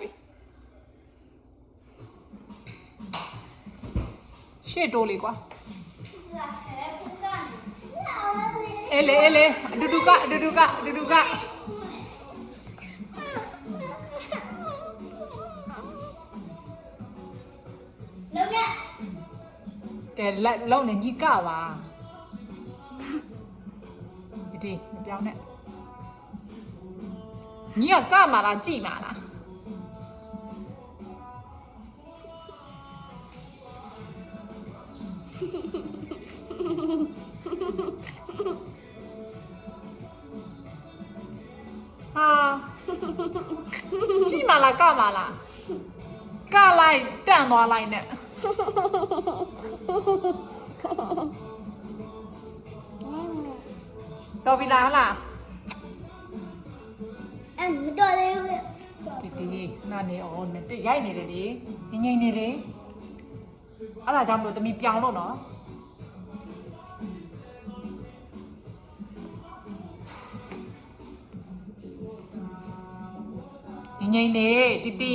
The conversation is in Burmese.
ပြီရှေ့တိုးလေးကွာအေးလေအတူတူကကဲလောက်နေကြီးကပါဒီမပြောင်းနဲ့ညီကမှာလားကြည်မှာလားဟာကြည်မှာလားကမှာလားကလိုက်တန့်သွားလိုက်နဲ့တော်ပြီလားဟုတ်လားမတော်သေးဘူးဒီနာနေအောင်နဲ့ရိုက်နေတယ်လေငိမ့်နေလေအဲ့ဒါကြောင့်မလို့သမီးပြောင်းလို့နော်ငိမ့်နေတီ